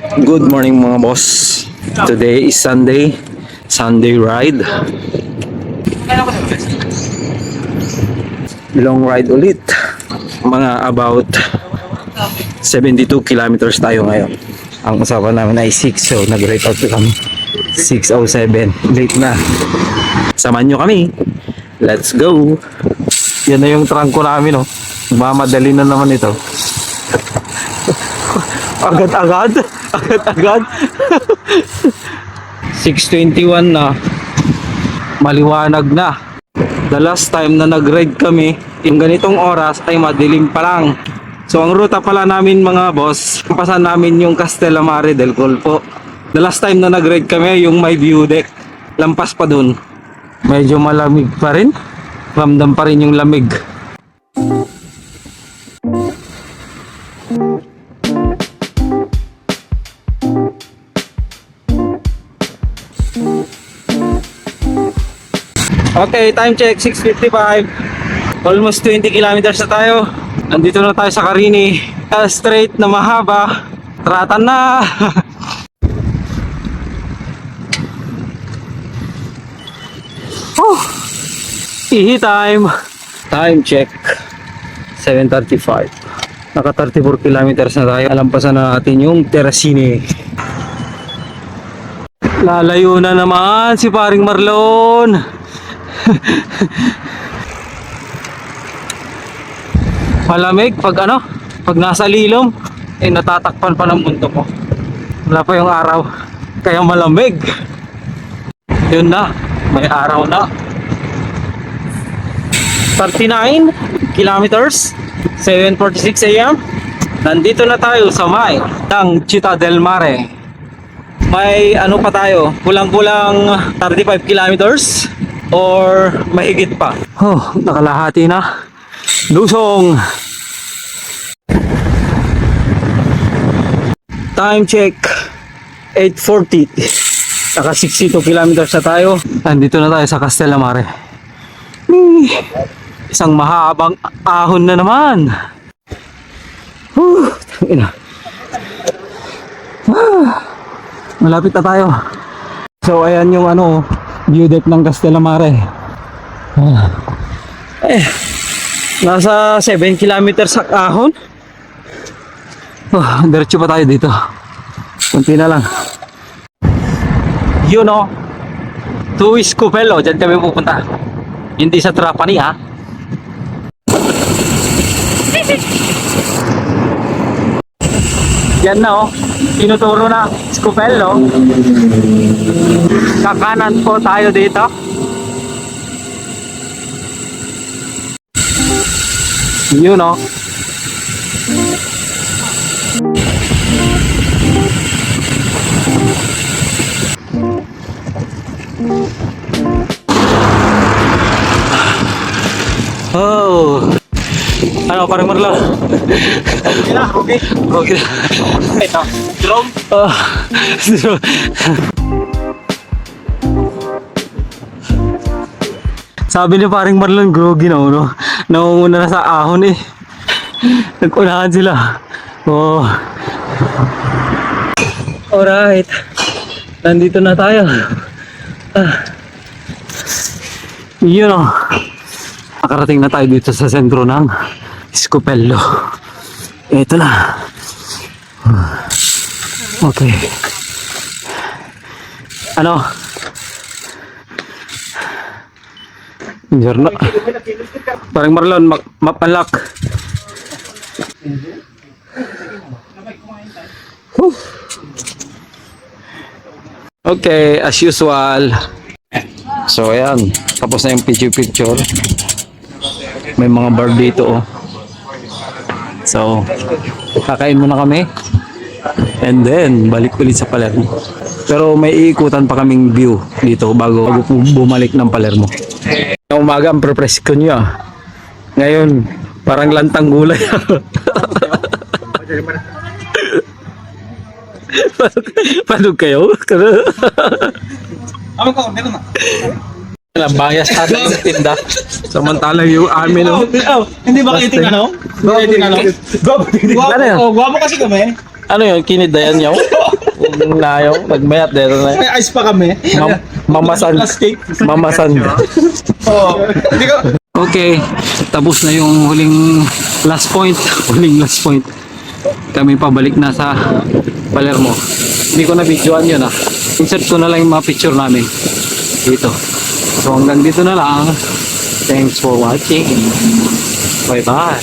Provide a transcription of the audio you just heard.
Good morning mga boss. Today is Sunday. Sunday ride. Long ride ulit. Mga about 72 kilometers tayo ngayon. Ang usapan namin ay 6, so nag-ride out kami 6:07. Late na. Samahan nyo kami. Let's go. Yan na yung trangko namin, oh. Mamadali na naman ito. Agad-agad. Agad-agad. 6:21 na. Maliwanag na. The last time na nag-ride kami, yung ganitong oras ay madilim pa lang. So ang ruta pala namin mga boss, pampasan namin yung Castellamare del Golfo. The last time na nag-ride kami, yung may view deck. Lampas pa dun. Medyo malamig pa rin. Ramdam pa rin yung lamig. Okay, time check, 6:55. Almost 20 kilometers na tayo. Nandito na tayo sa Carini. Straight na mahaba. Tratan na. Ihi time. Time check, 7:35. Naka 34 kilometers na tayo. Alampasan na natin yung Terracini. Lalayo na naman si paring Marlon. Malamig pag pag nasa lilom, natatakpan pa ng mundo ko. Wala pa yung araw, kaya malamig. Yun na, may araw na. 39 kilometers, 7:46 AM. Nandito na tayo sa may ng Città del Mare. May pa tayo, kulang-kulang 35 kilometers or mahigit pa. Nakalahati na. Lusong. Time check, 8:40. Naka 62 kilometers na tayo. Nandito na tayo sa Castellamare. Isang mahabang ahon na naman. Malapit na tayo. So ayan yung view deck ng Castellamare. Nasa 7 kilometers sa ahon. Diretso pa tayo dito. Kunti na lang. Yun to Scupello. Diyan kami pupunta. Hindi sa Trapani ha. Yan na tinuturo na Scupello. Kakanan po tayo dito. Yun parang Marlon. Okay. Ito, drone. Sabi ni paring Marlon, groggy na nangunguna na sa ahon Nag-unahan sila. Alright. Nandito na tayo. Yun nakarating na tayo dito sa sentro ng Scupello. Ito na. Okay. Giorno. Parang Marlon, map unlock. Okay, as usual. So ayan, tapos na yung picture. May mga bar dito So, kakain muna kami. And then, balik ulit sa Palermo. Pero may iikutan pa kaming view dito bago bumalik ng Palermo. Umaga ang prepresko nyo Ngayon, parang lantang gulay. Panog kayo? Bias natin sa tinda. Samantalang yung amin hindi ba kayo tinanong? Gwapo kasi kami. Ano yun? Kinidayan niyo? na yung nagmayat dito na. May ice pa kami. Mamasan. Plastic. Mamasan. Oo. Hindi ko... Okay, tapos na yung huling last point. Huling last point. Kami pabalik na sa Palermo. Hindi ko na videoan yun ah. Insert ko na lang yung mga picture namin dito. So hanggang dito na lang. Thanks for watching. Bye bye.